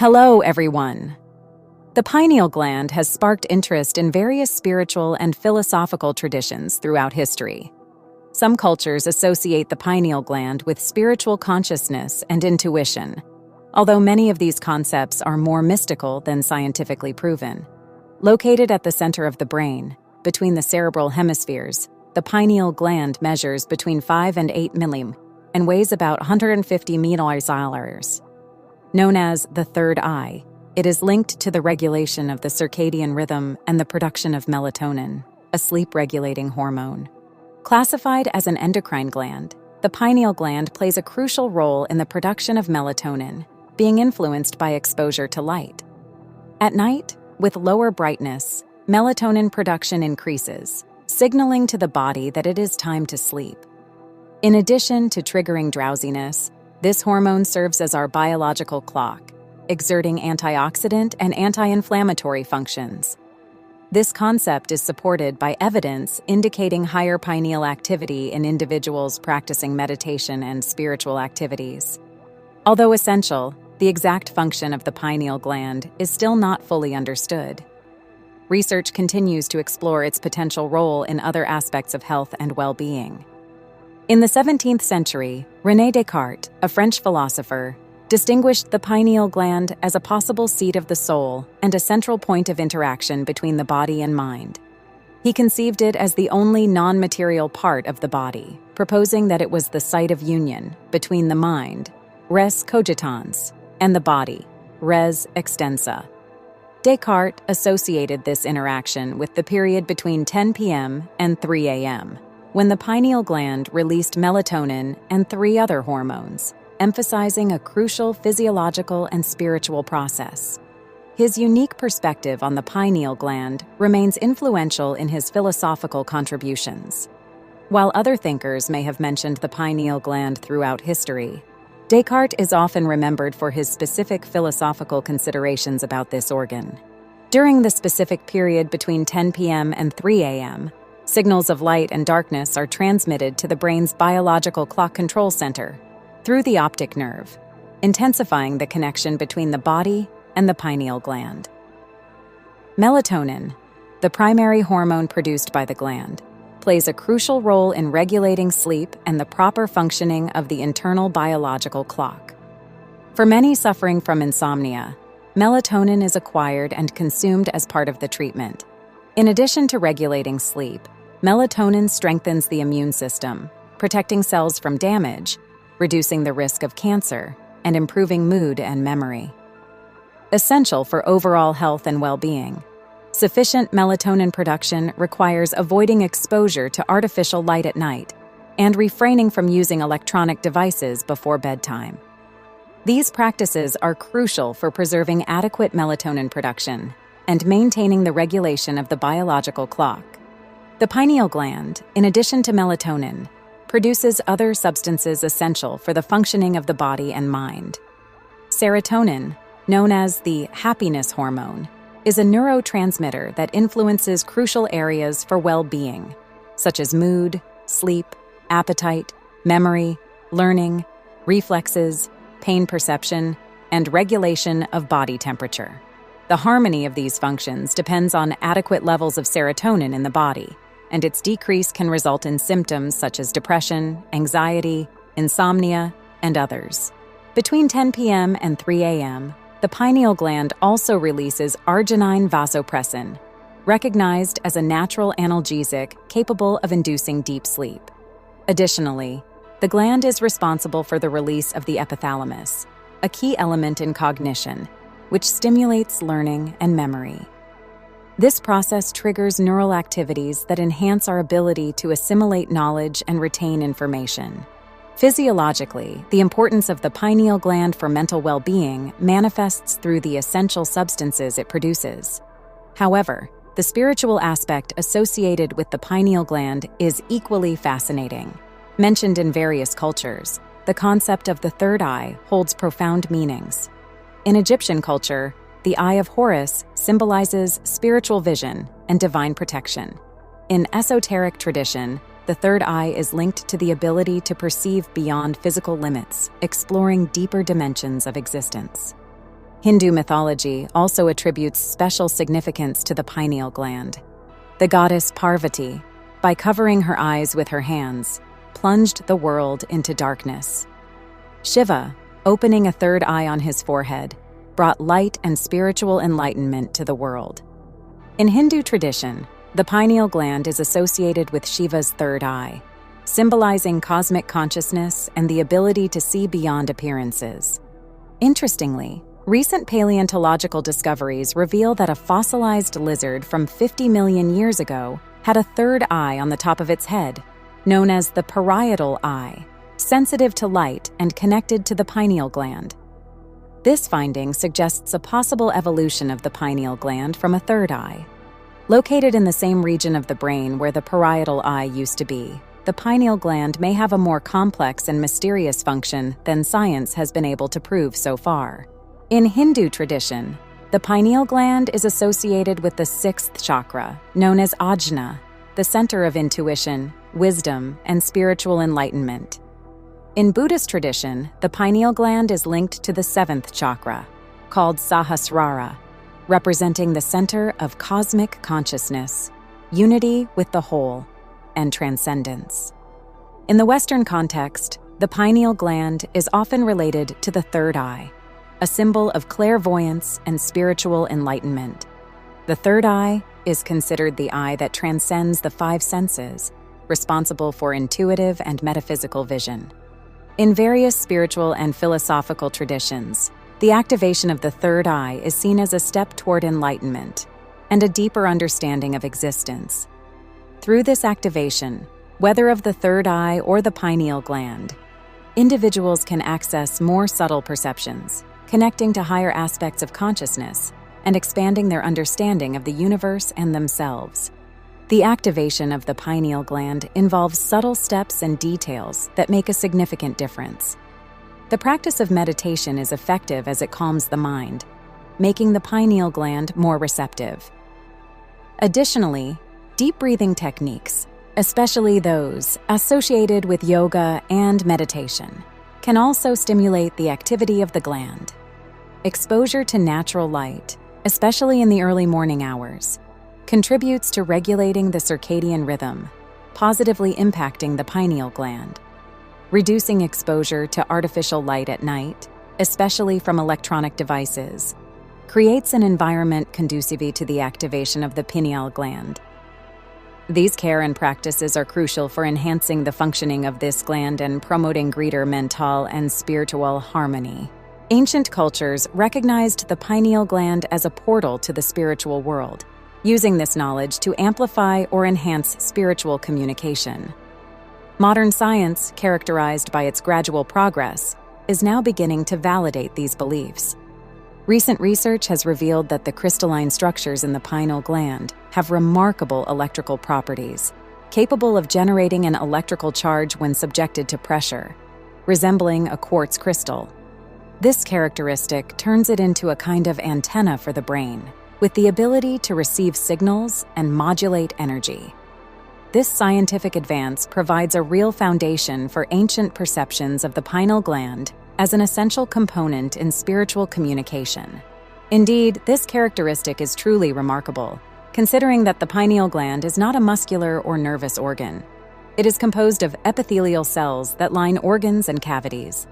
Hello, everyone. The pineal gland has sparked interest in various spiritual and philosophical traditions throughout history. Some cultures associate the pineal gland with spiritual consciousness and intuition, although many of these concepts are more mystical than scientifically proven. Located at the center of the brain, between the cerebral hemispheres, the pineal gland measures between 5 and 8 mm and weighs about 150 milliliters. Known as the third eye, it is linked to the regulation of the circadian rhythm and the production of melatonin, a sleep-regulating hormone. Classified as an endocrine gland, the pineal gland plays a crucial role in the production of melatonin, being influenced by exposure to light. At night, with lower brightness, melatonin production increases, signaling to the body that it is time to sleep. In addition to triggering drowsiness, this hormone serves as our biological clock, exerting antioxidant and anti-inflammatory functions. This concept is supported by evidence indicating higher pineal activity in individuals practicing meditation and spiritual activities. Although essential, the exact function of the pineal gland is still not fully understood. Research continues to explore its potential role in other aspects of health and well-being. In the 17th century, René Descartes, a French philosopher, distinguished the pineal gland as a possible seat of the soul and a central point of interaction between the body and mind. He conceived it as the only non-material part of the body, proposing that it was the site of union between the mind, res cogitans, and the body, res extensa. Descartes associated this interaction with the period between 10 p.m. and 3 a.m., when the pineal gland released melatonin and 3 other hormones, emphasizing a crucial physiological and spiritual process. His unique perspective on the pineal gland remains influential in his philosophical contributions. While other thinkers may have mentioned the pineal gland throughout history, Descartes is often remembered for his specific philosophical considerations about this organ. During the specific period between 10 p.m. and 3 a.m., signals of light and darkness are transmitted to the brain's biological clock control center through the optic nerve, intensifying the connection between the body and the pineal gland. Melatonin, the primary hormone produced by the gland, plays a crucial role in regulating sleep and the proper functioning of the internal biological clock. For many suffering from insomnia, melatonin is acquired and consumed as part of the treatment. In addition to regulating sleep, melatonin strengthens the immune system, protecting cells from damage, reducing the risk of cancer, and improving mood and memory. Essential for overall health and well-being, sufficient melatonin production requires avoiding exposure to artificial light at night and refraining from using electronic devices before bedtime. These practices are crucial for preserving adequate melatonin production and maintaining the regulation of the biological clock. The pineal gland, in addition to melatonin, produces other substances essential for the functioning of the body and mind. Serotonin, known as the happiness hormone, is a neurotransmitter that influences crucial areas for well-being, such as mood, sleep, appetite, memory, learning, reflexes, pain perception, and regulation of body temperature. The harmony of these functions depends on adequate levels of serotonin in the body, and its decrease can result in symptoms such as depression, anxiety, insomnia, and others. Between 10 p.m. and 3 a.m., the pineal gland also releases arginine vasopressin, recognized as a natural analgesic capable of inducing deep sleep. Additionally, the gland is responsible for the release of the epithalamus, a key element in cognition, which stimulates learning and memory. This process triggers neural activities that enhance our ability to assimilate knowledge and retain information. Physiologically, the importance of the pineal gland for mental well-being manifests through the essential substances it produces. However, the spiritual aspect associated with the pineal gland is equally fascinating. Mentioned in various cultures, the concept of the third eye holds profound meanings. In Egyptian culture, the Eye of Horus symbolizes spiritual vision and divine protection. In esoteric tradition, the third eye is linked to the ability to perceive beyond physical limits, exploring deeper dimensions of existence. Hindu mythology also attributes special significance to the pineal gland. The goddess Parvati, by covering her eyes with her hands, plunged the world into darkness. Shiva, opening a third eye on his forehead, brought light and spiritual enlightenment to the world. In Hindu tradition, the pineal gland is associated with Shiva's third eye, symbolizing cosmic consciousness and the ability to see beyond appearances. Interestingly, recent paleontological discoveries reveal that a fossilized lizard from 50 million years ago had a third eye on the top of its head, known as the parietal eye, sensitive to light and connected to the pineal gland. This finding suggests a possible evolution of the pineal gland from a third eye. Located in the same region of the brain where the parietal eye used to be, the pineal gland may have a more complex and mysterious function than science has been able to prove so far. In Hindu tradition, the pineal gland is associated with the sixth chakra, known as Ajna, the center of intuition, wisdom, and spiritual enlightenment. In Buddhist tradition, the pineal gland is linked to the seventh chakra, called Sahasrara, representing the center of cosmic consciousness, unity with the whole, and transcendence. In the Western context, the pineal gland is often related to the third eye, a symbol of clairvoyance and spiritual enlightenment. The third eye is considered the eye that transcends the five senses, responsible for intuitive and metaphysical vision. In various spiritual and philosophical traditions, the activation of the third eye is seen as a step toward enlightenment and a deeper understanding of existence. Through this activation, whether of the third eye or the pineal gland, individuals can access more subtle perceptions, connecting to higher aspects of consciousness and expanding their understanding of the universe and themselves. The activation of the pineal gland involves subtle steps and details that make a significant difference. The practice of meditation is effective as it calms the mind, making the pineal gland more receptive. Additionally, deep breathing techniques, especially those associated with yoga and meditation, can also stimulate the activity of the gland. Exposure to natural light, especially in the early morning hours, contributes to regulating the circadian rhythm, positively impacting the pineal gland. Reducing exposure to artificial light at night, especially from electronic devices, creates an environment conducive to the activation of the pineal gland. These care and practices are crucial for enhancing the functioning of this gland and promoting greater mental and spiritual harmony. Ancient cultures recognized the pineal gland as a portal to the spiritual world, using this knowledge to amplify or enhance spiritual communication. Modern science, characterized by its gradual progress, is now beginning to validate these beliefs. Recent research has revealed that the crystalline structures in the pineal gland have remarkable electrical properties, capable of generating an electrical charge when subjected to pressure, resembling a quartz crystal. This characteristic turns it into a kind of antenna for the brain, with the ability to receive signals and modulate energy. This scientific advance provides a real foundation for ancient perceptions of the pineal gland as an essential component in spiritual communication. Indeed, this characteristic is truly remarkable, considering that the pineal gland is not a muscular or nervous organ. It is composed of epithelial cells that line organs and cavities.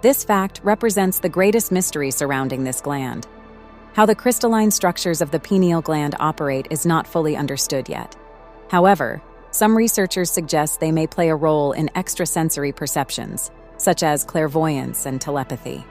This fact represents the greatest mystery surrounding this gland. How the crystalline structures of the pineal gland operate is not fully understood yet. However, some researchers suggest they may play a role in extrasensory perceptions, such as clairvoyance and telepathy.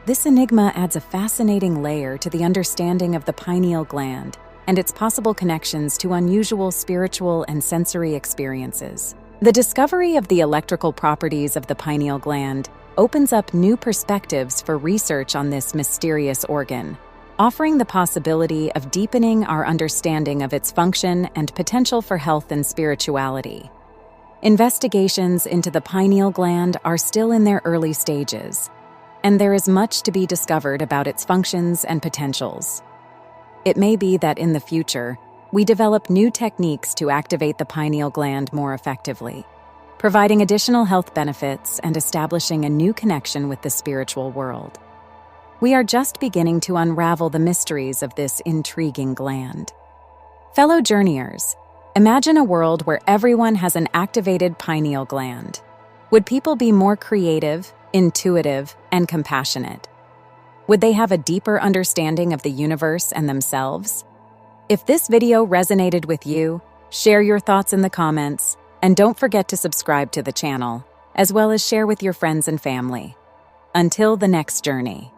This enigma adds a fascinating layer to the understanding of the pineal gland and its possible connections to unusual spiritual and sensory experiences. The discovery of the electrical properties of the pineal gland opens up new perspectives for research on this mysterious organ, offering the possibility of deepening our understanding of its function and potential for health and spirituality. Investigations into the pineal gland are still in their early stages, and there is much to be discovered about its functions and potentials. It may be that in the future, we develop new techniques to activate the pineal gland more effectively, providing additional health benefits and establishing a new connection with the spiritual world. We are just beginning to unravel the mysteries of this intriguing gland. Fellow journeyers, imagine a world where everyone has an activated pineal gland. Would people be more creative, intuitive, and compassionate? Would they have a deeper understanding of the universe and themselves? If this video resonated with you, share your thoughts in the comments, and don't forget to subscribe to the channel, as well as share with your friends and family. Until the next journey.